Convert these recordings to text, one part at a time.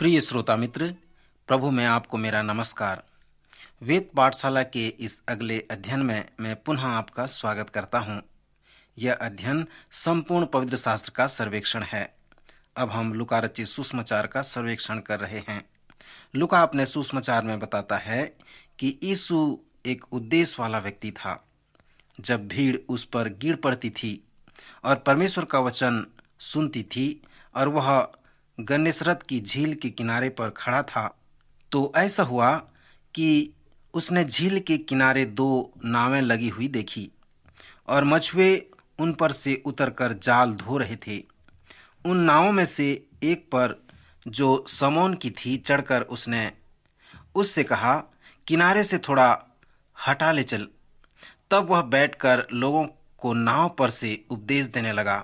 प्रिय श्रोता मित्र, प्रभु में आपको मेरा नमस्कार। वेद पाठशाला के इस अगले अध्ययन में मैं पुनः आपका स्वागत करता हूँ। यह अध्ययन संपूर्ण पवित्र शास्त्र का सर्वेक्षण है। अब हम लूका रचित सुसमाचार का सर्वेक्षण कर रहे हैं। लूका अपने सुसमाचार में बताता है कि यीशु एक उद्देश्य वाला व्यक्ति था। जब भीड़ उस पर गिर पड़ती थी और परमेश्वर का वचन सुनती थी और वह गन्नेसरत की झील के किनारे पर खड़ा था, तो ऐसा हुआ कि उसने झील के किनारे दो नावें लगी हुई देखी और मछुए उन पर से उतरकर जाल धो रहे थे। उन नावों में से एक पर, जो समौन की थी, चढ़कर उसने उससे कहा, किनारे से थोड़ा हटा ले चल। तब वह बैठकर लोगों को नाव पर से उपदेश देने लगा।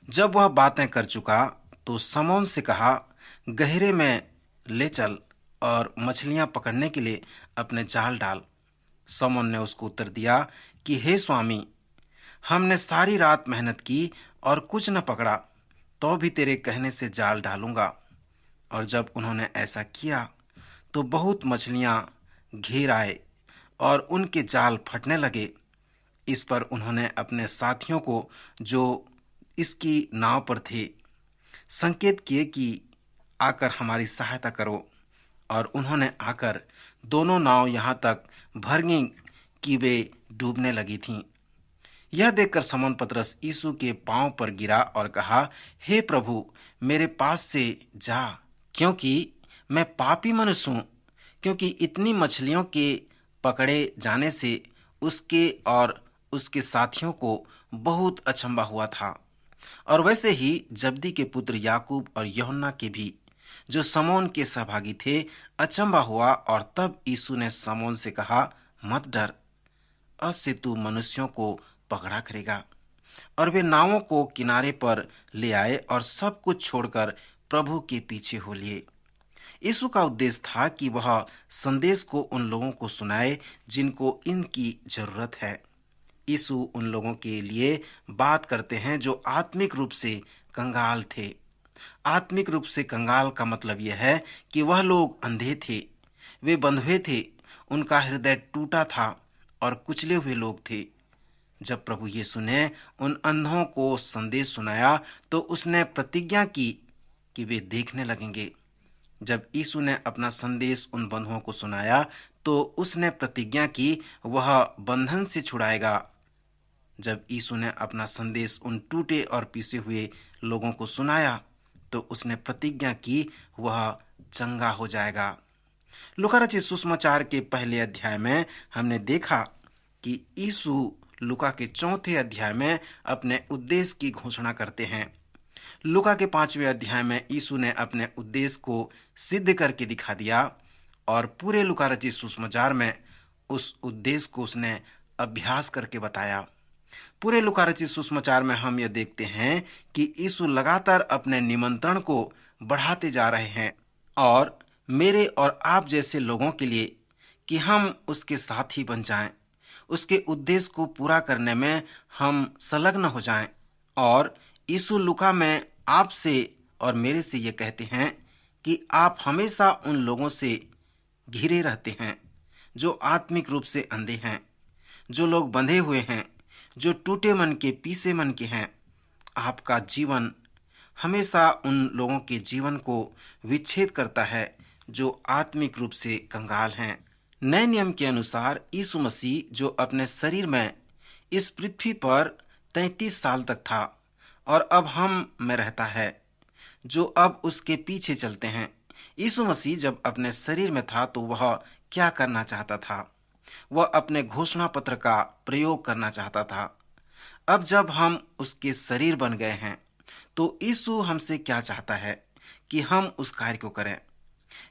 जब वह बातें कर चुका तो समौन से कहा, गहरे में ले चल और मछलियां पकड़ने के लिए अपने जाल डाल। समौन ने उसको उत्तर दिया कि हे स्वामी, हमने सारी रात मेहनत की और कुछ न पकड़ा, तो भी तेरे कहने से जाल डालूंगा। और जब उन्होंने ऐसा किया तो बहुत मछलियां घेर आए और उनके जाल फटने लगे। इस पर उन्होंने अपने साथियों को, जो इसकी नाव पर थे, संकेत किए कि आकर हमारी सहायता करो। और उन्होंने आकर दोनों नाव यहाँ तक भर गईं कि वे डूबने लगी थीं। यह देखकर समौन पतरस यीशु के पांव पर गिरा और कहा, हे प्रभु, मेरे पास से जा, क्योंकि मैं पापी मनुष्य हूँ। क्योंकि इतनी मछलियों के पकड़े जाने से उसके और उसके साथियों को बहुत अचंभा हुआ था। और वैसे ही जब्दी के पुत्र याकूब और यूहन्ना के भी, जो समौन के सहभागी थे, अचंभा हुआ। और तब यीशु ने समौन से कहा, मत डर, अब से तू मनुष्यों को पकड़ा करेगा। और वे नावों को किनारे पर ले आए और सब कुछ छोड़कर प्रभु के पीछे हो लिए। यीशु का उद्देश्य था कि वह संदेश को उन लोगों को सुनाए जिनको इनकी जरूरत है। यीशु उन लोगों के लिए बात करते हैं जो आत्मिक रूप से कंगाल थे। आत्मिक रूप से कंगाल का मतलब यह है कि वह लोग अंधे थे, वे बंधुए थे, उनका हृदय टूटा था और कुचले हुए लोग थे। जब प्रभु यीशु ने उन अंधों को संदेश सुनाया तो उसने प्रतिज्ञा की कि वे देखने लगेंगे। जब यीशु ने अपना संदेश उन बंधुओं को सुनाया तो उसने प्रतिज्ञा की वह बंधन से छुड़ाएगा। जब यीशु ने अपना संदेश उन टूटे और पीसे हुए लोगों को सुनाया तो उसने प्रतिज्ञा की वह चंगा हो जाएगा। लूका रचित सुसमाचार के पहले अध्याय में हमने देखा कि यीशु लूका के चौथे अध्याय में अपने उद्देश्य की घोषणा करते हैं। लूका के 5वें अध्याय में यीशु ने अपने उद्देश्य को सिद्ध करके दिखा दिया और पूरे लूका रचित सुसमाचार में उस उद्देश्य को उसने अभ्यास करके बताया। पूरे लूका रचित सुसमाचार में हम यह देखते हैं कि यीशु लगातार अपने निमंत्रण को बढ़ाते जा रहे हैं और मेरे और आप जैसे लोगों के लिए, कि हम उसके साथी बन जाएं, उसके उद्देश्य को पूरा करने में हम संलग्न हो जाएं। और यीशु लूका में आपसे और मेरे से ये कहते हैं कि आप हमेशा उन लोगों से घिरे रहते हैं जो आत्मिक रूप से अंधे हैं, जो लोग बंधे हुए हैं, जो टूटे मन के, पीसे मन के हैं। आपका जीवन हमेशा उन लोगों के जीवन को विच्छेद करता है जो आत्मिक रूप से कंगाल हैं। नए नियम के अनुसार यीशु मसीह, जो अपने शरीर में इस पृथ्वी पर 33 साल तक था और अब हम में रहता है, जो अब उसके पीछे चलते हैं। यीशु मसीह जब अपने शरीर में था तो वह क्या करना चाहता था? वह अपने घोषणा पत्र का प्रयोग करना चाहता था। अब जब हम उसके शरीर बन गए हैं तो यीशु हमसे क्या चाहता है कि हम उस कार्य को करें।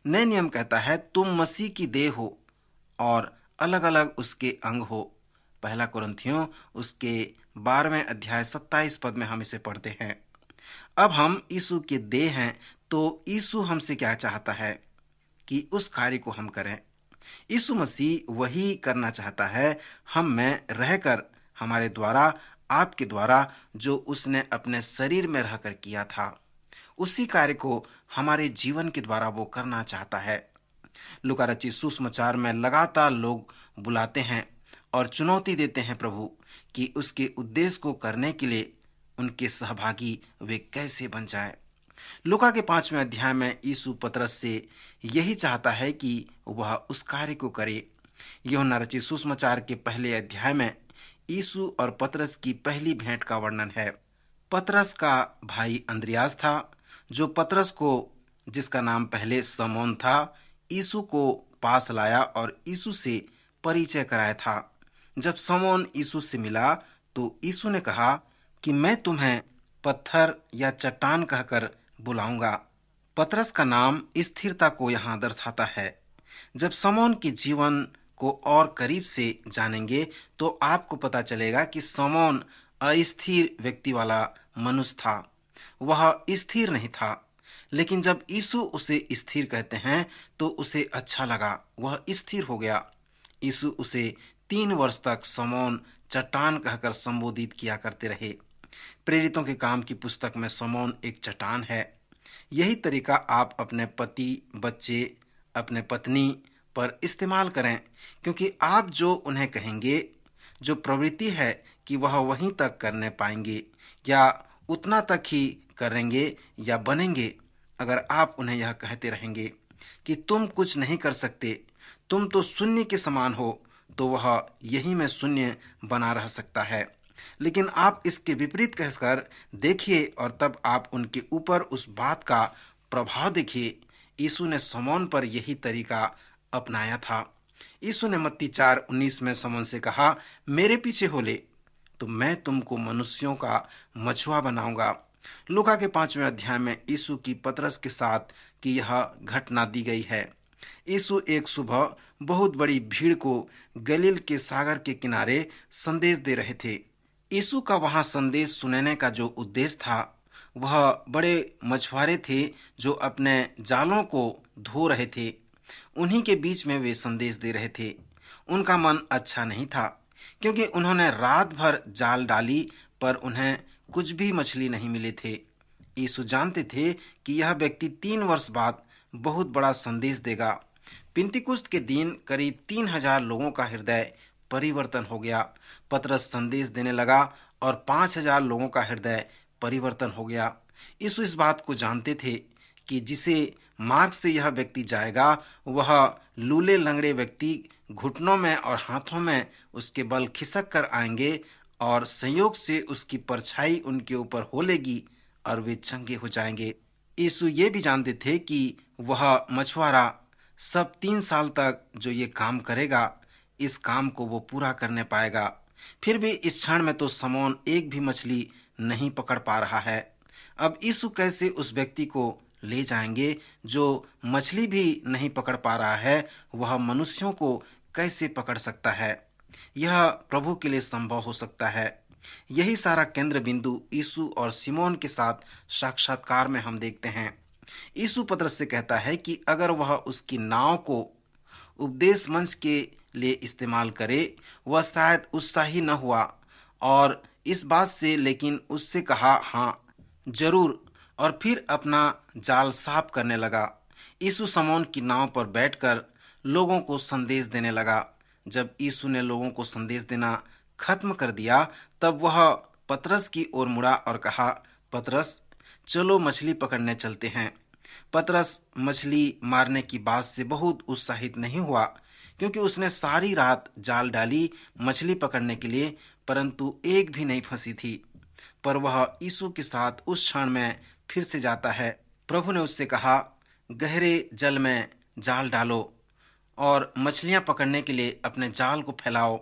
नए नियम कहता है, तुम मसीह की देह हो और अलग अलग उसके अंग हो। पहला कुरिन्थियों उसके 12वें अध्याय 27 पद में हम इसे पढ़ते हैं। अब हम यीशु के देह हैं तो यीशु हमसे क्या चाहता है कि उस कार्य को हम करें। यीशु मसीह वही करना चाहता है, हम में रहकर, हमारे द्वारा, आपके द्वारा, जो उसने अपने शरीर में रहकर किया था। उसी कार्य को हमारे जीवन के द्वारा वो करना चाहता है। लूका रचित सुसमाचार में लगातार लोग बुलाते हैं और चुनौती देते हैं प्रभु कि उसके उद्देश्य को करने के लिए उनके सहभागी वे कैसे बन जाए। लूका के 5वें अध्याय में यीशु पतरस से यही चाहता है कि वह उस कार्य को करे। यूहन्ना रचित सुसमाचार के पहले अध्याय में यीशु और पतरस की पहली भेंट का वर्णन है। पतरस का भाई अंद्रियास था, जो पतरस को, जिसका नाम पहले समौन था, यीशु को पास लाया और यीशु से परिचय कराया था। जब समौन यीशु से मिला तो यीशु ने कहा कि मैं तुम्हें पत्थर या चट्टान कहकर बुलाऊंगा। पतरस का नाम स्थिरता को यहाँ दर्शाता है। जब समौन के जीवन को और करीब से जानेंगे तो आपको पता चलेगा कि समौन अस्थिर व्यक्ति वाला मनुष्य था। वह स्थिर नहीं था, लेकिन जब यीशु उसे स्थिर कहते हैं तो उसे अच्छा लगा, वह स्थिर हो गया। यीशु उसे 3 वर्ष तक समौन चट्टान कहकर संबोधित किया करते रहे। प्रेरितों के काम की पुस्तक में समौन एक चट्टान है। यही तरीका आप अपने पति, बच्चे, अपने पत्नी पर इस्तेमाल करें, क्योंकि आप जो उन्हें कहेंगे, जो प्रवृत्ति है कि वह वहीं तक करने पाएंगे या उतना तक ही करेंगे या बनेंगे। अगर आप उन्हें यह कहते रहेंगे कि तुम कुछ नहीं कर सकते, तुम तो शून्य के समान हो, तो वह यही में शून्य बना रह सकता है। लेकिन आप इसके विपरीत कहकर देखिए और तब आप उनके ऊपर उस बात का प्रभाव देखिए। यीशु ने समौन पर यही तरीका अपनाया था। यीशु ने मत्ती 4:19 में समौन से कहा, मेरे पीछे हो ले तो मैं तुमको मनुष्यों का मछुआ बनाऊंगा। लूका के 5वें अध्याय में यीशु की पतरस के साथ की यह घटना दी गई है। यीशु एक सुबह बहुत बड़ी भीड़ को गलील के सागर के किनारे संदेश दे रहे थे। यीशु का वहां संदेश सुनाने का जो उद्देश्य था, वह बड़े मछुआरे थे जो अपने जालों को धो रहे थे। उन्हीं के बीच में वे संदेश दे रहे थे। उनका मन अच्छा नहीं था, क्योंकि उन्होंने रात भर जाल डाली पर उन्हें कुछ भी मछली नहीं मिले थे। यीशु जानते थे कि यह व्यक्ति 3 वर्ष बाद बहुत बड़ा संदेश देगा। पिंतीकुस्त के दिन करीब 3000 लोगों का हृदय परिवर्तन हो गया। पतरस संदेश देने लगा और 5000 लोगों का हृदय परिवर्तन हो गया। यीशु इस बात को जानते थे कि जिसे मार्ग से यह व्यक्ति जाएगा, वह लूले लंगड़े व्यक्ति घुटनों में और हाथों में उसके बल खिसक कर आएंगे और संयोग से उसकी परछाई उनके ऊपर हो लेगी और वे चंगे हो जाएंगे। यीशु ये भी जानते थे कि वह मछुआरा सब 3 साल तक जो ये काम करेगा, इस काम को वो पूरा करने पाएगा। फिर भी इस क्षण में तो समौन एक भी मछली नहीं पकड़ पा रहा है। अब यीशु कैसे उस व्यक्ति को ले जाएंगे जो मछली भी नहीं पकड़ पा रहा है, वह मनुष्यों को कैसे पकड़ सकता है? यह प्रभु के लिए संभव हो सकता है। यही सारा केंद्र बिंदु यीशु और सिमोन के साथ साक्षात्कार में हम देखते हैं। यीशु पतरस से कहता है कि अगर वह उसकी नाव को उपदेश मंच के लिए इस्तेमाल करे, वह शायद उत्साही न हुआ और इस बात से, लेकिन उससे कहा हाँ जरूर, और फिर अपना जाल साफ करने लगा। यीशु समौन की नाव पर बैठकर लोगों को संदेश देने लगा। जब यीशु ने लोगों को संदेश देना खत्म कर दिया, तब वह पतरस की ओर मुड़ा और कहा, पतरस चलो मछली पकड़ने चलते हैं। पतरस मछली मारने की बात से बहुत उत्साहित नहीं हुआ, क्योंकि उसने सारी रात जाल डाली मछली पकड़ने के लिए, परंतु एक भी नहीं फंसी थी। पर वह यीशु के साथ उस क्षण में फिर से जाता है। प्रभु ने उससे कहा, गहरे जल में जाल डालो और मछलियां पकड़ने के लिए अपने जाल को फैलाओ।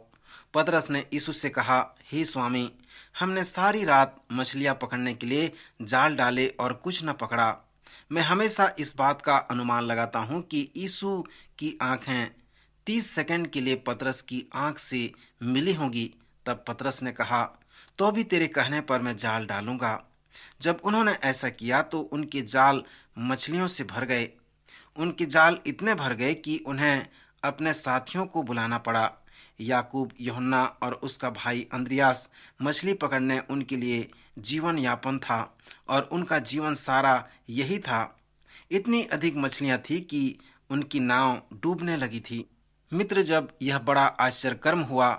पतरस ने यीशु से कहा, हे स्वामी, हमने सारी रात मछलियां पकड़ने के लिए जाल डाले और कुछ न पकड़ा। मैं हमेशा इस बात का अनुमान लगाता हूं कि यीशु की आंखें 30 सेकंड के लिए पतरस की आंख से मिली होंगी। तब पतरस ने कहा, तो भी तेरे कहने पर मैं जाल डालूंगा। जब उन्होंने ऐसा किया तो उनके जाल मछलियों से भर गए। उनके जाल इतने भर गए कि उन्हें अपने साथियों को बुलाना पड़ा। याकूब, यूहन्ना और उसका भाई अंद्रियास मछली पकड़ने उनके लिए जीवन यापन था और उनका जीवन सारा यही था। इतनी अधिक मछलियां थी कि उनकी नाव डूबने लगी थी। मित्र, जब यह बड़ा आश्चर्यकर्म हुआ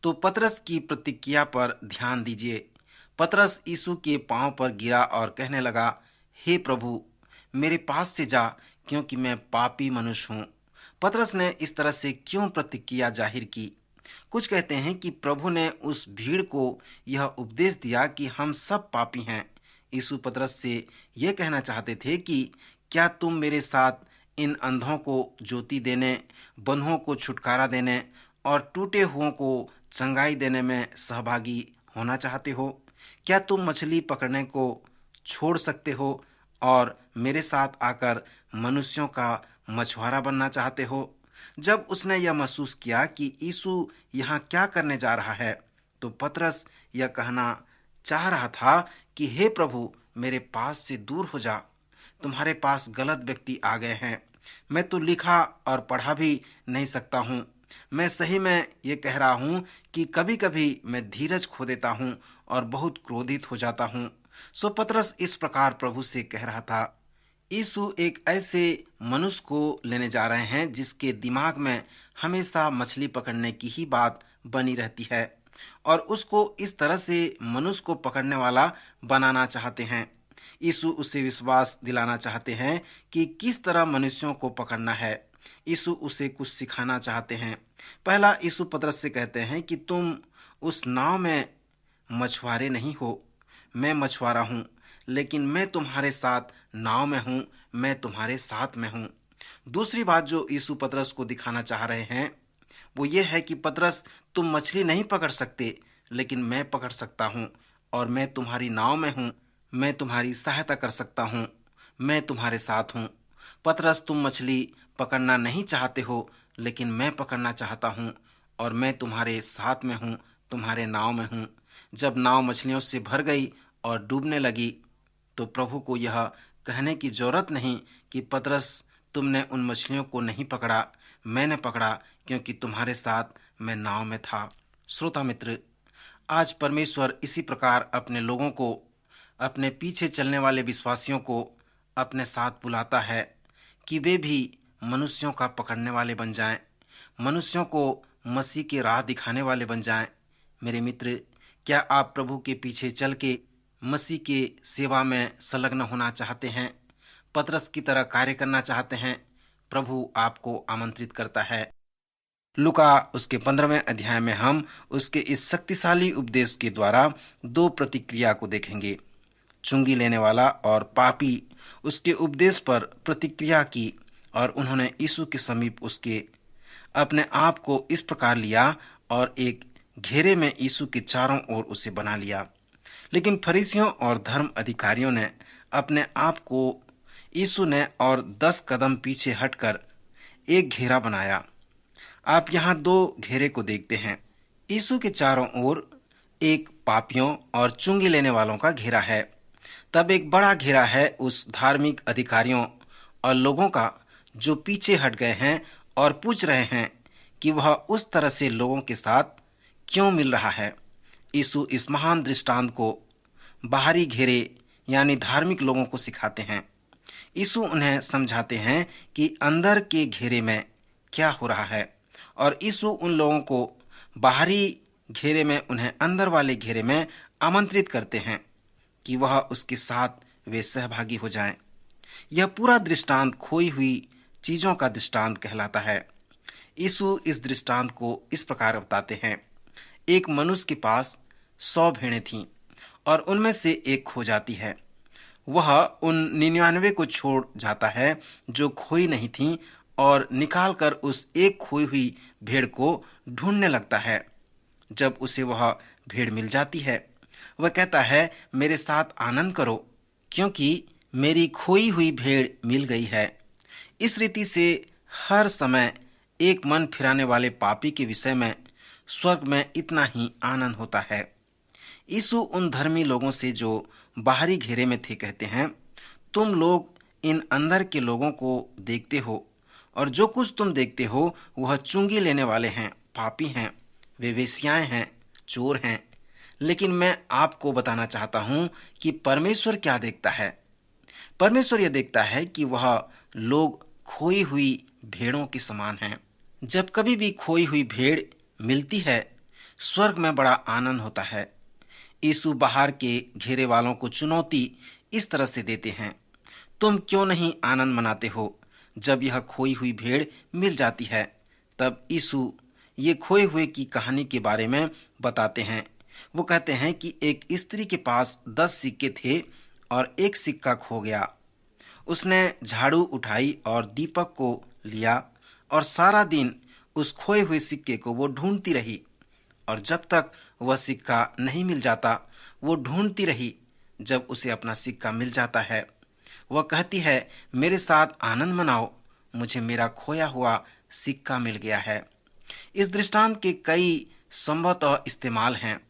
तो पतरस की प्रतिक्रिया पर ध्यान दीजिए। पतरस यीशु के पांव पर गिरा और कहने लगा, हे प्रभु, मेरे पास से जा, क्योंकि मैं पापी मनुष्य हूँ। पतरस ने इस तरह से क्यों प्रतिक्रिया जाहिर की? कुछ कहते हैं कि प्रभु ने उस भीड़ को यह उपदेश दिया कि हम सब पापी हैं। यीशु पतरस से यह कहना चाहते थे कि क्या तुम मेरे साथ इन अंधों को ज्योति देने, बंधुओं को छुटकारा देने और टूटे हुओं को चंगाई देने में सहभागी होना चाहते हो? क्या तुम मछली पकड़ने को छोड़ सकते हो और मेरे साथ आकर मनुष्यों का मछुआरा बनना चाहते हो? जब उसने यह महसूस किया कि यीशु यहाँ क्या करने जा रहा है, तो पतरस यह कहना चाह रहा था कि हे प्रभु, मेरे पास से दूर हो जा। तुम्हारे पास गलत व्यक्ति आ गए हैं। मैं तो लिखा और पढ़ा भी नहीं सकता हूँ। मैं सही में ये कह रहा हूँ कि कभी कभी मैं धीरज खो देता हूँ और बहुत क्रोधित हो जाता हूँ। सो पतरस इस प्रकार प्रभु से कह रहा था। यीशु एक ऐसे मनुष्य को लेने जा रहे हैं जिसके दिमाग में हमेशा मछली पकड़ने की ही बात बनी रहती है और उसको इस तरह से मनुष्य को पकड़ने वाला बनाना चाहते हैं। यीशु उसे विश्वास दिलाना चाहते हैं कि किस तरह मनुष्यों को पकड़ना है। यीशु उसे कुछ सिखाना चाहते हैं। पहला, यीशु पतरस से कहते हैं कि तुम उस नाव में मछुआरे नहीं हो, मैं मछुआरा हूँ, लेकिन मैं तुम्हारे साथ नाव में हूँ, मैं तुम्हारे साथ में हूँ। दूसरी बात जो यीशु पतरस को दिखाना चाह रहे हैं वो ये है कि पतरस, तुम मछली नहीं पकड़ सकते, लेकिन मैं पकड़ सकता हूँ और मैं तुम्हारी नाव में हूँ, मैं तुम्हारी सहायता कर सकता हूँ, मैं तुम्हारे साथ हूँ। पतरस, तुम मछली पकड़ना नहीं चाहते हो, लेकिन मैं पकड़ना चाहता हूँ और मैं तुम्हारे साथ में हूँ, तुम्हारे नाव में हूँ। जब नाव मछलियों से भर गई और डूबने लगी तो प्रभु को यह कहने की जरूरत नहीं कि पतरस, तुमने उन मछलियों को नहीं पकड़ा, मैंने पकड़ा, क्योंकि तुम्हारे साथ मैं नाव में था। श्रोता मित्र, आज परमेश्वर इसी प्रकार अपने लोगों को, अपने पीछे चलने वाले विश्वासियों को अपने साथ बुलाता है कि वे भी मनुष्यों का पकड़ने वाले बन जाएं, मनुष्यों को मसीह की राह दिखाने वाले बन जाएं। मेरे मित्र, क्या आप प्रभु के पीछे चल के मसीह के सेवा में संलग्न होना चाहते हैं, पतरस की तरह कार्य करना चाहते हैं? प्रभु आपको आमंत्रित करता है। लूका उसके 15वें अध्याय में हम उसके इस शक्तिशाली उपदेश के द्वारा दो प्रतिक्रिया को देखेंगे। चुंगी लेने वाला और पापी उसके उपदेश पर प्रतिक्रिया की और उन्होंने यीशु के समीप उसके अपने आप को इस प्रकार लिया और एक घेरे में यीशु के चारों ओर उसे बना लिया। लेकिन फरीसियों और धर्म अधिकारियों ने अपने आप को यीशु ने और 10 कदम पीछे हटकर एक घेरा बनाया। आप यहाँ दो घेरे को देखते हैं। यीशु के चारों ओर एक पापियों और चुंगी लेने वालों का घेरा है। तब एक बड़ा घेरा है उस धार्मिक अधिकारियों और लोगों का जो पीछे हट गए हैं और पूछ रहे हैं कि वह उस तरह से लोगों के साथ क्यों मिल रहा है। यीशु इस महान दृष्टांत को बाहरी घेरे यानी धार्मिक लोगों को सिखाते हैं। यीशु उन्हें समझाते हैं कि अंदर के घेरे में क्या हो रहा है और यीशु उन लोगों को बाहरी घेरे में उन्हें अंदर वाले घेरे में आमंत्रित करते हैं कि वह उसके साथ वे सहभागी हो जाएं। यह पूरा दृष्टांत खोई हुई चीजों का दृष्टांत कहलाता है। यीशु इस दृष्टांत को इस प्रकार बताते हैं। एक मनुष्य के पास 100 भेड़ें थीं और उनमें से एक खो जाती है। वह उन 99 को छोड़ जाता है जो खोई नहीं थीं और निकालकर उस एक खोई हुई भेड़ को ढूंढने लगता है। जब उसे वह भेड़ मिल जाती है, वह कहता है, मेरे साथ आनंद करो, क्योंकि मेरी खोई हुई भेड़ मिल गई है। इस रीति से हर समय एक मन फिराने वाले पापी के विषय में स्वर्ग में इतना ही आनंद होता है। यीशु उन धर्मी लोगों से जो बाहरी घेरे में थे कहते हैं, तुम लोग इन अंदर के लोगों को देखते हो और जो कुछ तुम देखते हो वह चुंगी लेने वाले हैं, पापी हैं। वे वेश्याएं हैं, चोर हैं। लेकिन मैं आपको बताना चाहता हूं कि परमेश्वर क्या देखता है। परमेश्वर यह देखता है कि वह लोग खोई हुई भेड़ों के समान हैं। जब कभी भी खोई हुई भेड़ मिलती है, स्वर्ग में बड़ा आनंद होता है। यीशु बाहर के घेरे वालों को चुनौती इस तरह से देते हैं, तुम क्यों नहीं आनंद मनाते हो जब यह खोई हुई भेड़ मिल जाती है। तब यीशु ये खोए हुए की कहानी के बारे में बताते हैं। वो कहते हैं कि एक स्त्री के पास 10 सिक्के थे और एक सिक्का खो गया। उसने झाड़ू उठाई और दीपक को लिया और सारा दिन उस खोए हुए सिक्के को वो ढूंढती रही, और जब तक वह सिक्का नहीं मिल जाता वो ढूंढती रही। जब उसे अपना सिक्का मिल जाता है, वह कहती है, मेरे साथ आनंद मनाओ, मुझे मेरा खोया हुआ सिक्का मिल गया है। इस दृष्टांत के कई संभवतः इस्तेमाल हैं।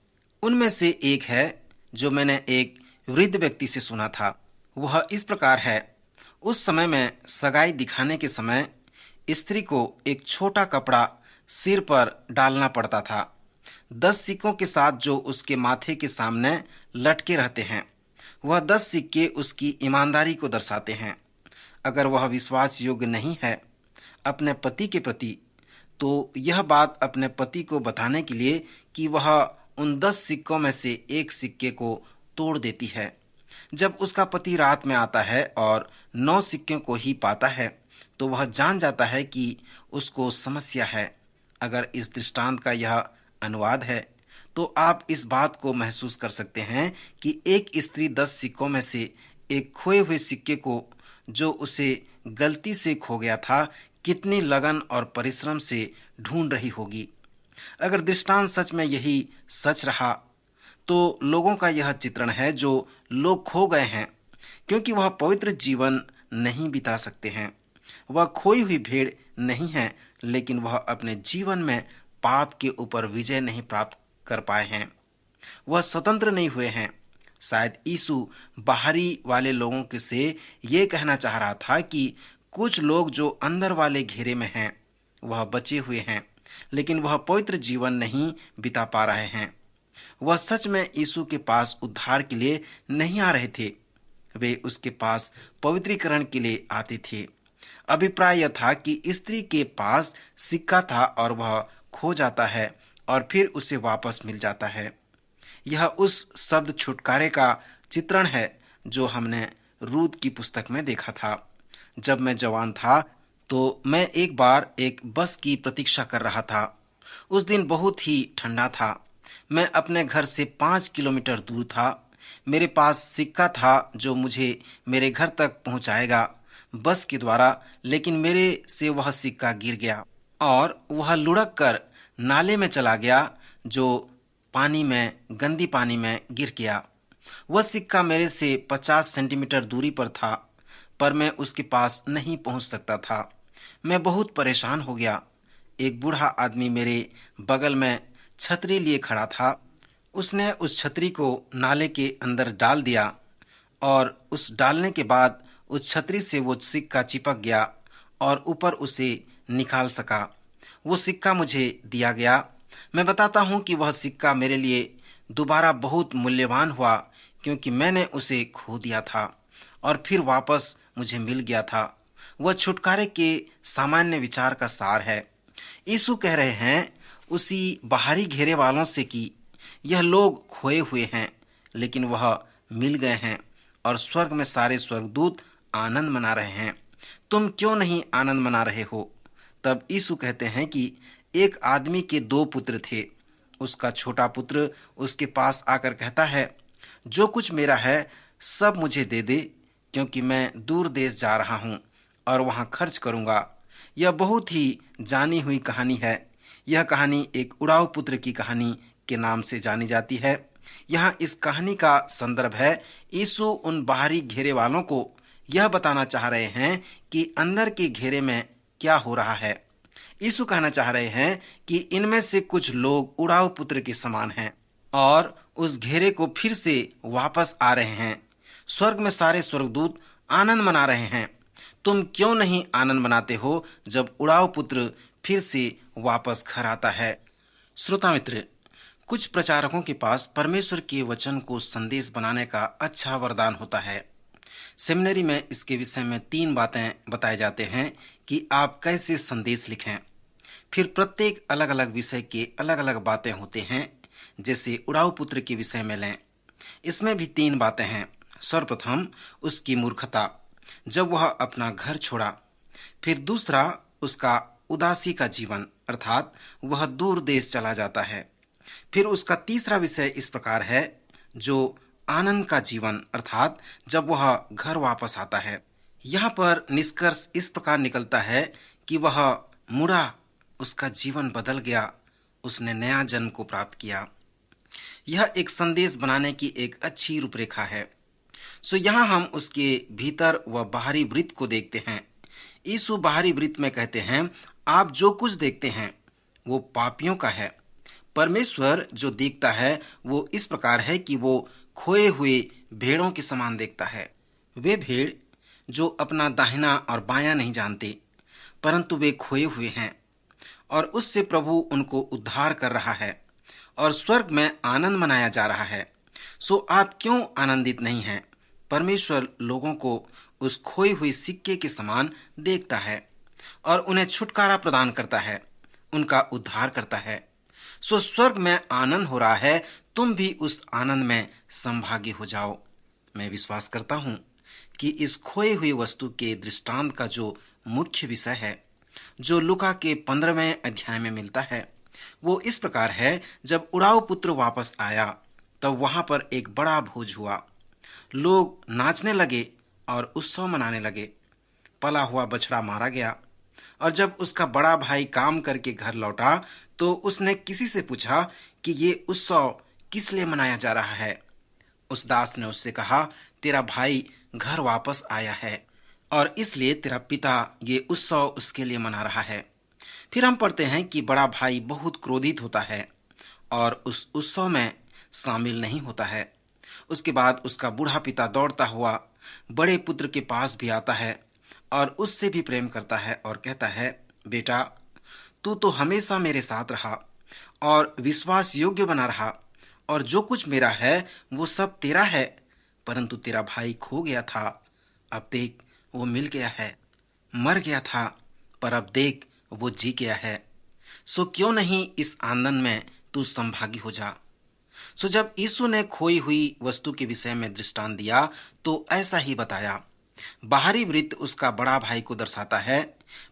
उनमें से एक है जो मैंने एक वृद्ध व्यक्ति से सुना था। वह इस प्रकार है, उस समय में सगाई दिखाने के समय स्त्री को एक छोटा कपड़ा सिर पर डालना पड़ता था। 10 सिक्कों के साथ जो उसके माथे के सामने लटके रहते हैं, वह 10 सिक्के उसकी ईमानदारी को दर्शाते हैं। अगर वह विश्वास योग्य नहीं है अपने पति के प्रति, तो यह बात अपने पति को बताने के लिए कि वह उन 10 सिक्कों में से एक सिक्के को तोड़ देती है। जब उसका पति रात में आता है और 9 सिक्कों को ही पाता है, तो वह जान जाता है कि उसको समस्या है। अगर इस दृष्टांत का यह अनुवाद है, तो आप इस बात को महसूस कर सकते हैं कि एक स्त्री 10 सिक्कों में से एक खोए हुए सिक्के को, जो उसे गलती से खो गया था, कितनी लगन और परिश्रम से ढूंढ रही होगी। अगर दृष्टांत सच में यही सच रहा, तो लोगों का यह चित्रण है जो लोग खो गए हैं, क्योंकि वह पवित्र जीवन नहीं बिता सकते हैं। वह खोई हुई भेड़ नहीं है, लेकिन वह अपने जीवन में पाप के ऊपर विजय नहीं प्राप्त कर पाए हैं। वह स्वतंत्र नहीं हुए हैं। शायद यीशु बाहरी वाले लोगों के से ये कहना चाह रहा था कि कुछ लोग जो अंदर वाले घेरे में हैं, वह बचे हुए हैं, लेकिन वह पवित्र जीवन नहीं बिता पा रहे हैं। वह सच में यीशु के पास उद्धार के लिए नहीं आ रहे थे, वे उसके पास पवित्रीकरण के लिए आते थे। अभिप्राय यह था कि स्त्री के पास सिक्का था और वह खो जाता है और फिर उसे वापस मिल जाता है। यह उस शब्द छुटकारे का चित्रण है जो हमने रूत की पुस्तक में देखा था। जब मैं जवान था, तो मैं एक बार एक बस की प्रतीक्षा कर रहा था। उस दिन बहुत ही ठंडा था। मैं अपने घर से 5 किलोमीटर दूर था। मेरे पास सिक्का था जो मुझे मेरे घर तक पहुंचाएगा बस के द्वारा, लेकिन मेरे से वह सिक्का गिर गया और वह लुढ़क कर नाले में चला गया, जो गंदी पानी में गिर गया। वह सिक्का मेरे से 50 सेंटीमीटर दूरी पर था, पर मैं उसके पास नहीं पहुंच सकता था। मैं बहुत परेशान हो गया। एक बूढ़ा आदमी मेरे बगल में छतरी लिए खड़ा था। उसने उस छतरी को नाले के अंदर डाल दिया और उस डालने के बाद उस छतरी से वो सिक्का चिपक गया और ऊपर उसे निकाल सका। वो सिक्का मुझे दिया गया। मैं बताता हूँ कि वह सिक्का मेरे लिए दोबारा बहुत मूल्यवान हुआ, क्योंकि मैंने उसे खो दिया था और फिर वापस मुझे मिल गया था। वह छुटकारे के सामान्य विचार का सार है। यीशु कह रहे हैं उसी बाहरी घेरे वालों से कि यह लोग खोए हुए हैं, लेकिन वह मिल गए हैं और स्वर्ग में सारे स्वर्गदूत आनंद मना रहे हैं। तुम क्यों नहीं आनंद मना रहे हो? तब यीशु कहते हैं कि एक आदमी के 2 पुत्र थे। उसका छोटा पुत्र उसके पास आकर कहता है, जो कुछ मेरा है सब मुझे दे दे, क्योंकि मैं दूर देश जा रहा हूँ और वहाँ खर्च करूँगा। यह बहुत ही जानी हुई कहानी है। यह कहानी एक उड़ाऊ पुत्र की कहानी के नाम से जानी जाती है। यहाँ इस कहानी का संदर्भ है, यीशु उन बाहरी घेरे वालों को यह बताना चाह रहे हैं कि अंदर के घेरे में क्या हो रहा है। यीशु कहना चाह रहे हैं कि इनमें से कुछ लोग उड़ाऊ पुत्र के समान हैं और उस घेरे को फिर से वापस आ रहे हैं। स्वर्ग में सारे स्वर्गदूत आनंद मना रहे हैं। तुम क्यों नहीं आनंद मनाते हो जब उड़ाऊ पुत्र फिर से वापस घर आता है? श्रोता मित्र, कुछ प्रचारकों के पास परमेश्वर के वचन को संदेश बनाने का अच्छा वरदान होता है। सेमिनरी में इसके विषय में 3 बातें बताए जाते हैं कि आप कैसे संदेश लिखें। फिर प्रत्येक अलग अलग विषय के अलग अलग बातें होते हैं। जैसे उड़ाऊ पुत्र के विषय में लें, इसमें भी 3 बातें हैं। सर्वप्रथम उसकी मूर्खता, जब वह अपना घर छोड़ा। फिर दूसरा उसका उदासी का जीवन, अर्थात वह दूर देश चला जाता है। फिर उसका तीसरा विषय इस प्रकार है, जो आनंद का जीवन, अर्थात जब वह घर वापस आता है। यहाँ पर निष्कर्ष इस प्रकार निकलता है कि वह मुड़ा, उसका जीवन बदल गया, उसने नया जन्म को प्राप्त किया। यह एक संदेश बनाने की एक अच्छी रूपरेखा है। यहाँ हम उसके भीतर व बाहरी वृत्त को देखते हैं। यीशु बाहरी वृत्त में कहते हैं, आप जो कुछ देखते हैं वो पापियों का है। परमेश्वर जो देखता है वो इस प्रकार है कि वो खोए हुए भेड़ों के समान देखता है। वे भेड़ जो अपना दाहिना और बायां नहीं जानते, परंतु वे खोए हुए हैं और उससे प्रभु उनको उद्धार कर रहा है और स्वर्ग में आनंद मनाया जा रहा है। आप क्यों आनंदित नहीं हैं? परमेश्वर लोगों को उस खोई हुई सिक्के के समान देखता है और उन्हें छुटकारा प्रदान करता है, उनका उद्धार करता है। स्वर्ग में आनंद हो रहा है, तुम भी उस आनंद में संभागी हो जाओ। मैं विश्वास करता हूँ कि इस खोई हुई वस्तु के दृष्टांत का जो मुख्य विषय है, जो लूका के 15वें अध्याय में मिलता है, वो इस प्रकार है। जब उड़ाऊ पुत्र वापस आया तब वहां पर एक बड़ा भोज हुआ। लोग नाचने लगे और उत्सव मनाने लगे। पला हुआ बछड़ा मारा गया और जब उसका बड़ा भाई काम करके घर लौटा तो उसने किसी से पूछा कि ये उत्सव किस लिए मनाया जा रहा है। उस दास ने उससे कहा, तेरा भाई घर वापस आया है और इसलिए तेरा पिता ये उत्सव उसके लिए मना रहा है। फिर हम पढ़ते हैं कि बड़ा भाई बहुत क्रोधित होता है और उस उत्सव में शामिल नहीं होता है। उसके बाद उसका बूढ़ा पिता दौड़ता हुआ बड़े पुत्र के पास भी आता है और उससे भी प्रेम करता है और कहता है, बेटा, तू तो हमेशा मेरे साथ रहा और विश्वास योग्य बना रहा और जो कुछ मेरा है वो सब तेरा है, परंतु तेरा भाई खो गया था, अब देख वो मिल गया है। मर गया था पर अब देख वो जी गया है। क्यों नहीं इस आनंद में तू संभागी हो जा। जब यीशु ने खोई हुई वस्तु के विषय में दृष्टांत दिया तो ऐसा ही बताया। बाहरी वृत्त उसका बड़ा भाई को दर्शाता है।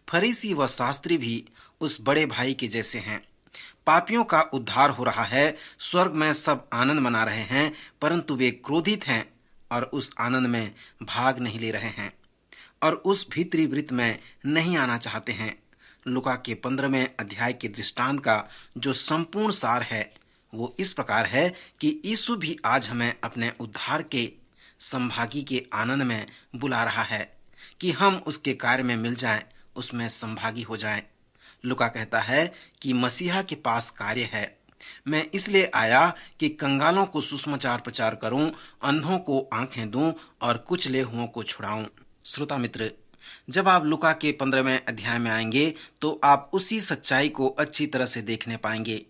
फरीसी व शास्त्री भी उस बड़े भाई के जैसे हैं। पापियों का उद्धार हो रहा है, स्वर्ग में सब आनंद मना रहे हैं, परंतु वे क्रोधित हैं और उस आनंद में भाग नहीं ले रहे हैं और उस भीतरी वृत्त में नहीं आना चाहते हैं। लूका के 15वें अध्याय के दृष्टांत का जो संपूर्ण सार है वो इस प्रकार है कि यीशु भी आज हमें अपने उद्धार के संभागी के आनंद में बुला रहा है कि हम उसके कार्य में मिल जाएं, उसमें संभागी हो जाएं। लूका कहता है कि मसीहा के पास कार्य है। मैं इसलिए आया कि कंगालों को सुसमाचार प्रचार करूं, अंधों को आंखें दूं और कुचले हुओं को छुड़ाऊं। श्रोता मित्र, जब आप लूका के 15वें अध्याय में आएंगे तो आप उसी सच्चाई को अच्छी तरह से देखने पाएंगे।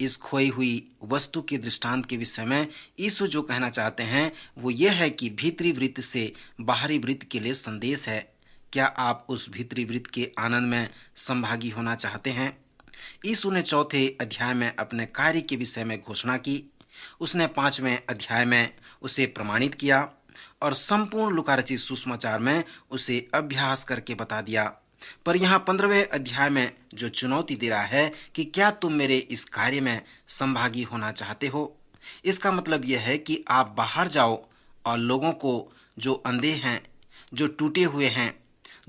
इस खोई हुई वस्तु के दृष्टांत के विषय में यीशु जो कहना चाहते हैं वो ये है कि भीतरी वृत्त से बाहरी वृत्त के लिए संदेश है। क्या आप उस भीतरी वृत्त के आनंद में संभागी होना चाहते हैं? यीशु ने 4थे अध्याय में अपने कार्य के विषय में घोषणा की। उसने 5वें अध्याय में उसे प्रमाणित किया और संपूर्ण लूका रचित सुसमाचार में उसे अभ्यास करके बता दिया। पर यहाँ 15वें अध्याय में जो चुनौती दे रहा है कि क्या तुम मेरे इस कार्य में संभागी होना चाहते हो। इसका मतलब यह है कि आप बाहर जाओ और लोगों को जो अंधे हैं, जो टूटे हुए हैं,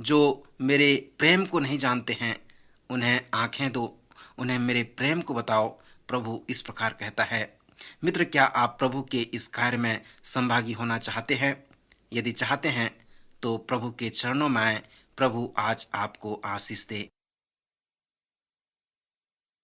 जो मेरे प्रेम को नहीं जानते हैं, उन्हें आंखें दो, उन्हें मेरे प्रेम को बताओ। प्रभु इस प्रकार कहता है। मित्र, क्या आप प्रभु के इस कार्य में संभागी होना चाहते हैं? यदि चाहते हैं तो प्रभु के चरणों में आए। प्रभु आज आपको आशीष दे।